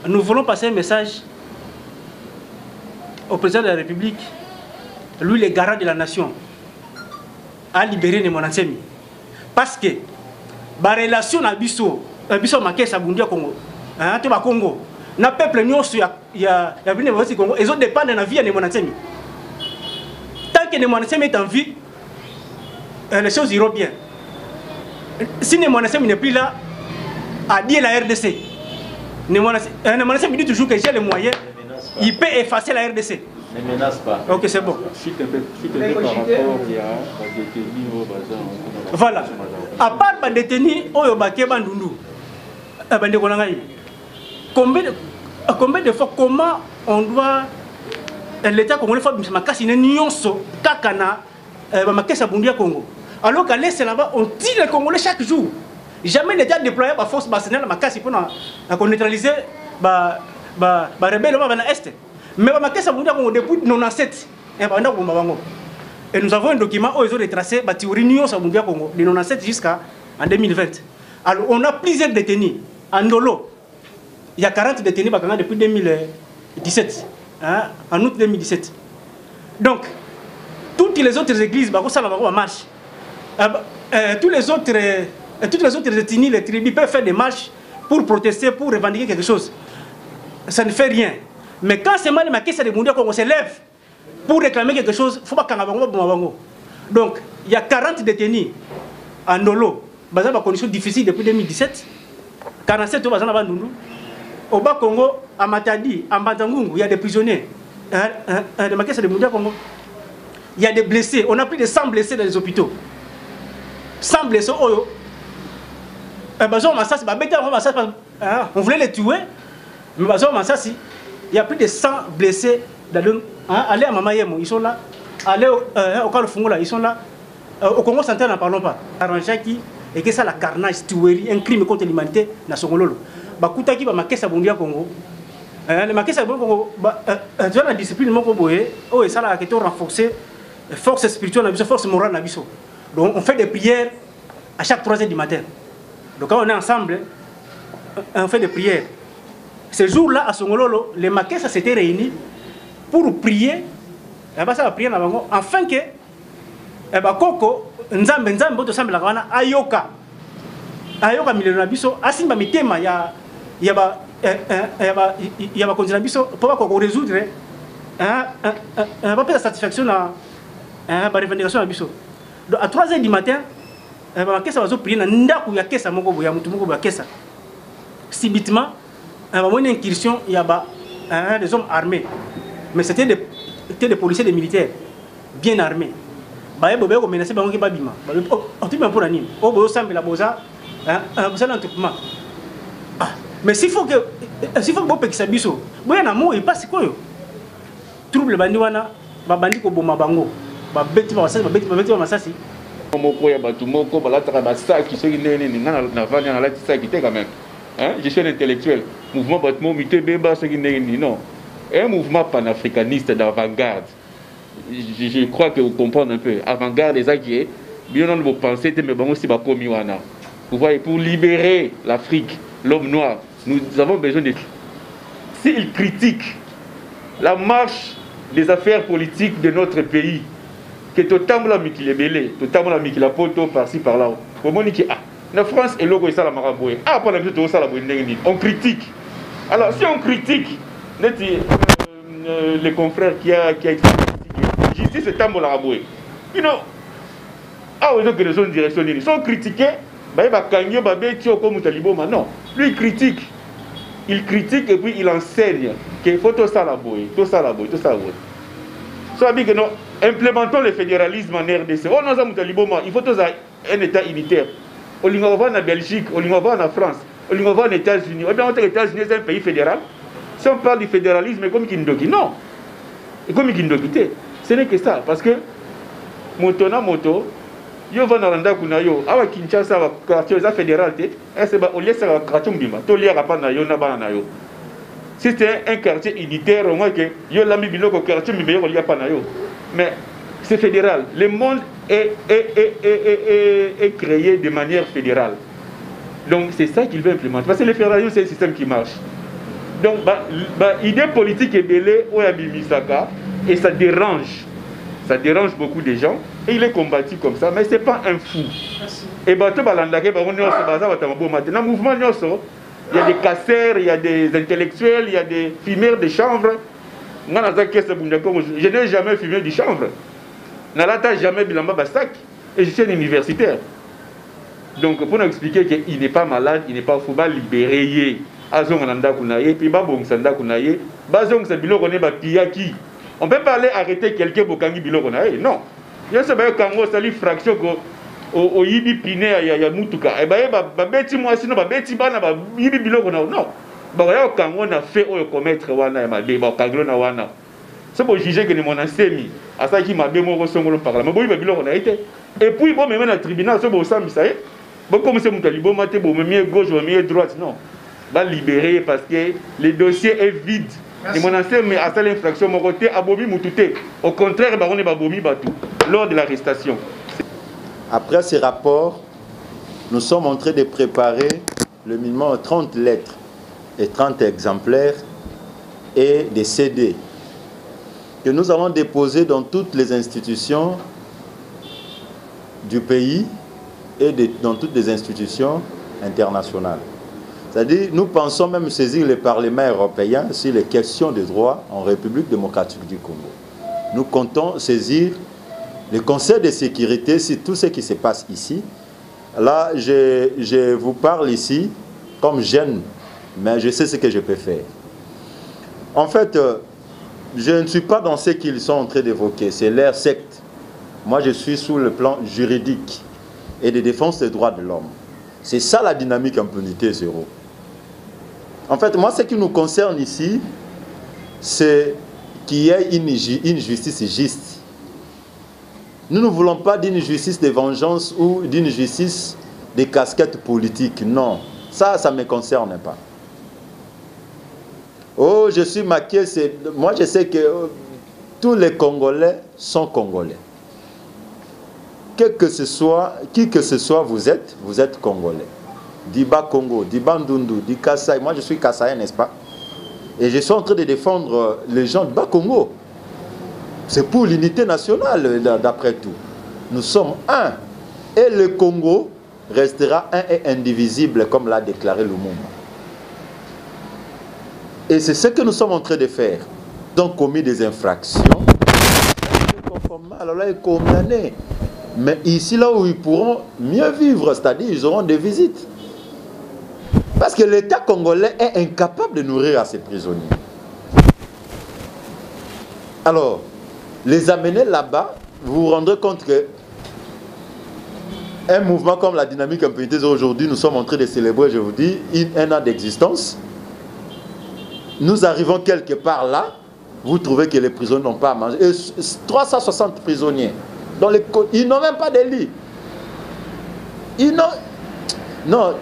Nous voulons passer un message au président de la République, lui le garant de la nation, à libérer les Monatsemi. Parce que la relation à Bisso, Makessa Bundia Congo, Congo, na peuple nyonso ya Congo, ils ont dépendent de la vie des Monatsemi. Tant que les Monatsemi est en vie, les choses iront bien. Si les Monatsemi n'est plus là, à dire la RDC, les Monatsemi dit toujours que j'ai les moyens, il peut effacer la RDC. Ne menace pas. Ok, c'est bon. Voilà. À part les détenus, combien de fois, comment on doit l'État congolais fait ma casse une nyonso kakana ma caisse à Bundia Congo. Alors qu'à l'Est là-bas, on tire les Congolais chaque jour. Jamais n'était déployé par force nationale à Makassi pour neutraliser les rebelles dans l'Est. Mais Makassi a dit depuis 97. Et nous avons un document où ils ont retracé la réunion de 97 jusqu'en 2020. Alors on a plusieurs détenus. En Ndolo, il y a 40 détenus depuis 2017. Hein, en août 2017. Donc, toutes les autres églises, ça marche. Toutes les autres ethnies, les tribus peuvent faire des marches pour protester, pour revendiquer quelque chose. Ça ne fait rien. Mais quand c'est mal marqué, c'est des mondiaux qu'on se lève pour réclamer quelque chose, il ne faut pas qu'on. Donc, il y a 40 détenus en Ndolo, dans des conditions difficiles depuis 2017. 47 au au Bas-Congo, à Matadi, à Matangungu, il y a des prisonniers. Il y a des blessés. On a plus de 100 blessés dans les hôpitaux. 100 blessés. On voulait les tuer, mais il y a plus de 100 blessés. Allez à Mamayemo, ils sont là. Allez au Kalfungola, ils sont là. Au Congo central, n'en parlons pas. Arranjaki, et que ça, la carnage, tuerie, un crime contre l'humanité, dans son Congololo. Bakutaki, Makessa Bondia Congo. Le Makessa Congo, tu as la discipline, et ça a été renforcé. Force spirituelle, force morale. Donc on fait des prières à chaque 3h du matin. Donc quand on est ensemble, on fait des prières. Ce jour-là, à Songololo, les Makessa s'étaient réunis pour prier. Afin que Koko, Nzambe, Ayoka, Milena Biso, Asimba Mitema, il y a pour résoudre la satisfaction à la revendication à Biso. Donc à 3h du matin, Makessa va prier dans Ndaku ya Kessa moko boya mutu moko boya Kessa. Subitement, il y a une incursion, il y a des hommes armés. Mais c'était des policiers, des militaires bien armés. Baye bobe ko menacer bango ke babima. On dit pour anime. O boyo sambe la boza, vous allez en tout moment. Mais s'il faut que vous pekisa biso, boya na mo il passe quoi yo? Trouble bandi wana, ba bandi ko boma bango. Ba beti ba masasi. Moko ya batu moko balataka ba saki soki nene na vanya na lati saki te quand même. Hein, je suis un intellectuel. Mouvement battement mité beba soki nene non. Un mouvement panafricaniste d'avant-garde. Je crois que vous comprenez un peu. Avant-garde des alliés, bien dans vos pensées, mais bon aussi Bakomiwana. Vous voyez, pour libérer l'Afrique, l'homme noir, nous avons besoin de. S'ils critiquent la marche des affaires politiques de notre pays, que totalement la mikilebele, totalement la mikilapoto par-ci par-là, la France est logo et ça la maraboué. Ah, pas la on critique. Alors, si on critique, les confrères qui a été justice est tambour l'araboué. You know, ah, ils ont que les zones direction, ils sont critiqués, bah, il va gagner, bah, comme non, lui il critique et puis il enseigne qu'il faut tout ça la bouée, tout ça la bouée, tout ça la bouée. Soit dit que non, implémentons le fédéralisme en RDC. Oh non, ça il faut tout ça un État unitaire. On va voir en Belgique, on va voir en France, on va voir en États-Unis. On va voir les États-Unis, c'est un pays fédéral. Si on parle du fédéralisme comme Kindoki, non. Et comme Kindoki, ce n'est que ça. Parce que moto na moto, yo va dans le kunayo, awa Kinshasa, awa quartier fédéral, au lieu de ça, quartier mbima, to lié à na yo na bana yo. Si c'était un quartier unitaire, au moins que yo l'ami biloko quartier mbima yo lié à na yo. Mais c'est fédéral. Le monde est créé de manière fédérale. Donc c'est ça qu'il veut implémenter. Parce que le fédéralisme, c'est un système qui marche. Donc, l'idée politique est belée au Yabimisaka et ça dérange. Ça dérange beaucoup de gens et il est combattu comme ça, mais ce n'est pas un fou. Et dans le mouvement, il y a des casseurs, il y a des intellectuels, il y a des fumeurs de chanvre. Je n'ai jamais fumé du chanvre. Je n'ai jamais bilamba basak et je suis un universitaire. Donc, pour nous expliquer qu'il n'est pas malade, il n'est pas fou, il va libérer. On peut pas aller arrêter quelqu'un pour qu'il biloko na ye. Non. Il y a ce kango sali fraction au yibi piné ya mutuka. E ba beti moi sinon ba beti bana ba yibi biloko na non. Ba ya kango na fait o commettre wana ya mabe ba kanglo na wana. C'est pour juger que mon ensemi à ça qui m'a bémo ko songolo parlement. Bo yibi biloko na été. Et puis, bon, même dans le tribunal, c'est bon, ça, bon, comme c'est mon talibon, bon, mieux gauche, mieux droite, non. Va libérer parce que le dossier est vide. Et mon ancien, mais à ça l'infraction, mon côté, abomi moutouté. Au contraire, on est abomi batou lors de l'arrestation. Après ces rapports, nous sommes en train de préparer le minimum 30 lettres et 30 exemplaires et des CD que nous allons déposer dans toutes les institutions du pays et dans toutes les institutions internationales. C'est-à-dire, nous pensons même saisir le Parlement européen sur les questions des droits en République démocratique du Congo. Nous comptons saisir le Conseil de sécurité sur tout ce qui se passe ici. Là, je vous parle ici comme jeune, mais je sais ce que je peux faire. En fait, je ne suis pas dans ce qu'ils sont en train d'évoquer, c'est leur secte. Moi, je suis sous le plan juridique et de défense des droits de l'homme. C'est ça la dynamique impunité zéro. En fait, moi, ce qui nous concerne ici, c'est qu'il y ait une justice juste. Nous ne voulons pas d'une justice de vengeance ou d'une justice de casquettes politiques. Non, ça ne me concerne pas. Oh, je suis maqué. Moi, je sais que tous les Congolais sont Congolais. Qui que ce soit, vous êtes Congolais. Diba Congo, Diba Ndundu, Di Kassai. Moi, je suis Kassaïen, n'est-ce pas? Et je suis en train de défendre les gens de Bas Congo. C'est pour l'unité nationale, d'après tout. Nous sommes un. Et le Congo restera un et indivisible, comme l'a déclaré Lumumba. Et c'est ce que nous sommes en train de faire. Ils ont commis des infractions. Alors là, ils sont condamnés. Mais ici, là où ils pourront mieux vivre, c'est-à-dire ils auront des visites. Parce que l'État congolais est incapable de nourrir à ses prisonniers. Alors, les amener là-bas, vous vous rendrez compte que un mouvement comme la dynamique impunité aujourd'hui, nous sommes en train de célébrer, je vous dis, un an d'existence. Nous arrivons quelque part là, vous trouvez que les prisonniers n'ont pas à manger. Et 360 prisonniers. Ils n'ont même pas de lit. Non,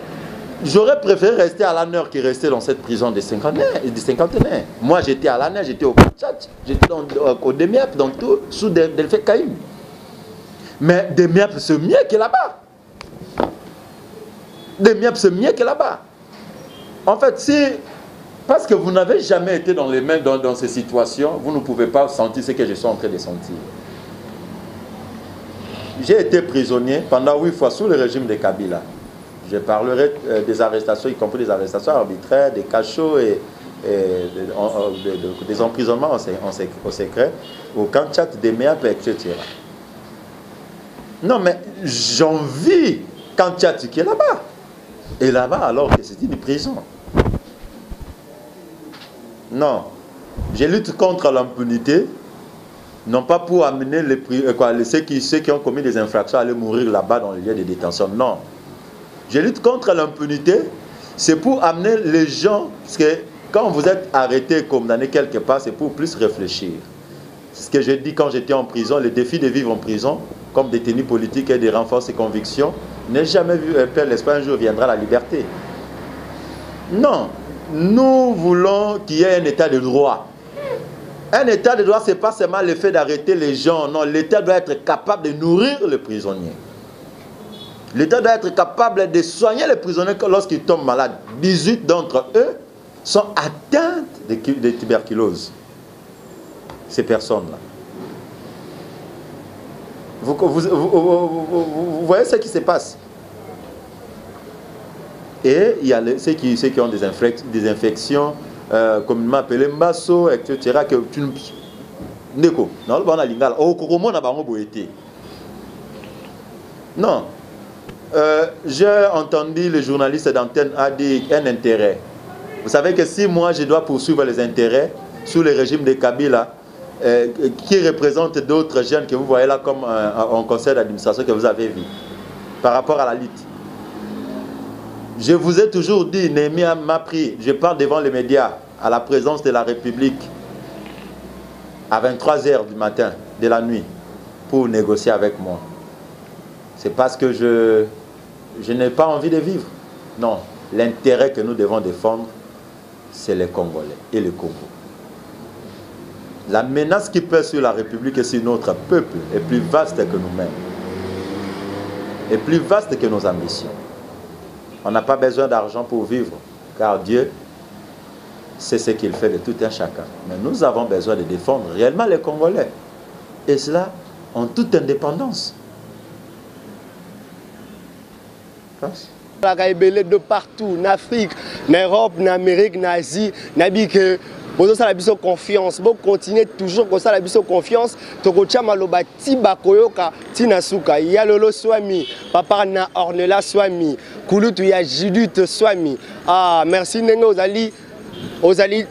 j'aurais préféré rester à l'année que rester dans cette prison des cinquantenaires. Moi, j'étais à l'année, j'étais au Kamtchat, j'étais au Demiap, dans tout, sous Delphé Caïm. Mais Demiap, c'est mieux que là-bas. Demiap, c'est mieux que là-bas. En fait, parce que vous n'avez jamais été dans les mêmes dans ces situations, vous ne pouvez pas sentir ce que je suis en train de sentir. J'ai été prisonnier pendant 8 fois sous le régime de Kabila. Je parlerai des arrestations, y compris des arrestations arbitraires, des cachots et des emprisonnements au secret, au Kamtchat, des MEAP, etc. Non, mais j'envie Kamtchat qui est là-bas. Et là-bas, alors que c'est une prison. Non. Je lutte contre l'impunité. Non pas pour amener ceux qui ont commis des infractions à aller mourir là-bas dans les lieux de détention. Non. Je lutte contre l'impunité. C'est pour amener les gens... Parce que quand vous êtes arrêté, condamné quelque part, c'est pour plus réfléchir. C'est ce que j'ai dit quand j'étais en prison. Le défi de vivre en prison, comme détenu politique et de renforcer ses convictions, n'ai jamais vu perdre l'espoir. Un jour viendra la liberté. Non. Nous voulons qu'il y ait un état de droit. Un état de droit, ce n'est pas seulement le fait d'arrêter les gens. Non, l'État doit être capable de nourrir les prisonniers. L'État doit être capable de soigner les prisonniers lorsqu'ils tombent malades. 18 d'entre eux sont atteints de tuberculose. Ces personnes-là. Vous voyez ce qui se passe. Et il y a ceux qui ont des infections, communément appelées mbasso, etc. Que tu ne... Non. J'ai entendu le journaliste d'antenne a dit un intérêt. Vous savez que si moi je dois poursuivre les intérêts sous le régime de Kabila, qui représente d'autres jeunes que vous voyez là comme en conseil d'administration que vous avez vu, par rapport à la lutte. Je vous ai toujours dit, Némi m'a pris, je parle devant les médias, à la présence de la République, à 23 h du matin, de la nuit, pour négocier avec moi. c'est parce que je n'ai pas envie de vivre. Non, l'intérêt que nous devons défendre, c'est les Congolais et le Congo. La menace qui pèse sur la République et sur notre peuple est plus vaste que nous-mêmes, est plus vaste que nos ambitions. On n'a pas besoin d'argent pour vivre, car Dieu sait ce qu'il fait de tout un chacun. Mais nous avons besoin de défendre réellement les Congolais. Et cela en toute indépendance. De partout, en Afrique, en Europe, en Amérique, en Asie, en Asie, vous avez la confiance, vous continuez toujours comme ça, la confiance. Tokocha maloba tiba koyoka tinasuka. Il y a lolo swami, papa na ornela swami, kulutu ya Judith swami. Ah, merci nengo Ozali,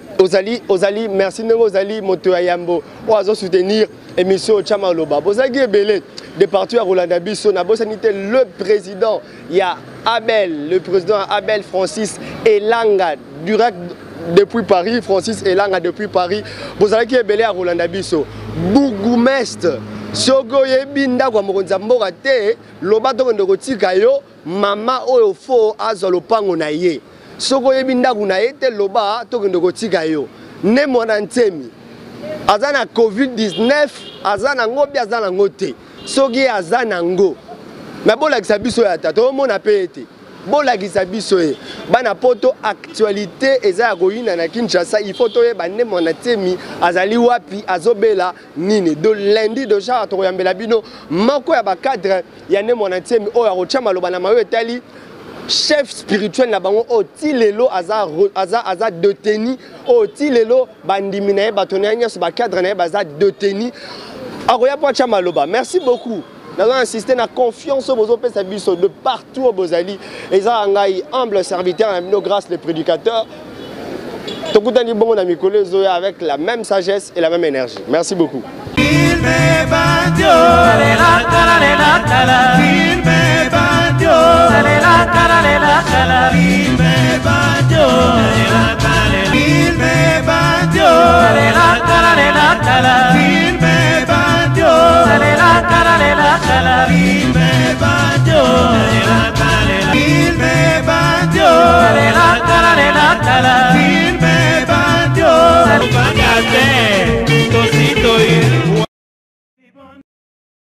merci nengo Ozali moto ya Yambo. Oazo soutenir émission Chama Loba. Bozagi ebele de partout à Rolanda Bisso na bosanité le président, il y a Abel, le président Abel Francis Elanga direct depuis Paris, Francis Elanga depuis Paris. Bozalaki ebele à Rolanda Bisso. Bourgmestre Sogo yebinda kwa mokonza mboka te loba to ndoko tika yo mama oyo fo azalo pango na ye. Sogo yebinda kuna ye te loba to ndoko tika yo. Ne mwana ntemi. Azana COVID-19 azana ngobi azana ngote. Sogi azana ngo. Mais bon la kisabiso ya tato mona pete. Bon la kisabiso e. Bana poto actualité eza goyina na Kinshasa il faut to ye bande mona temi azali wapi azobela nini de lundi de ja to yambela bino mako ya ba cadre ya ne mona temi o ya rochama loba na mayo etali chef spirituel na bango o tilelo aza détenu o tilelo bandimi na ye batone nyas ba cadre na ye baza détenu akoya po chama loba. Merci beaucoup. Nous avons insisté na confiance au Bozo Pesabiso de partout au Bozali. Et ça engaille humble serviteur à nos grâces les prédicateurs. Tokutani bon ami collègue avec la même sagesse et la même énergie. Merci beaucoup.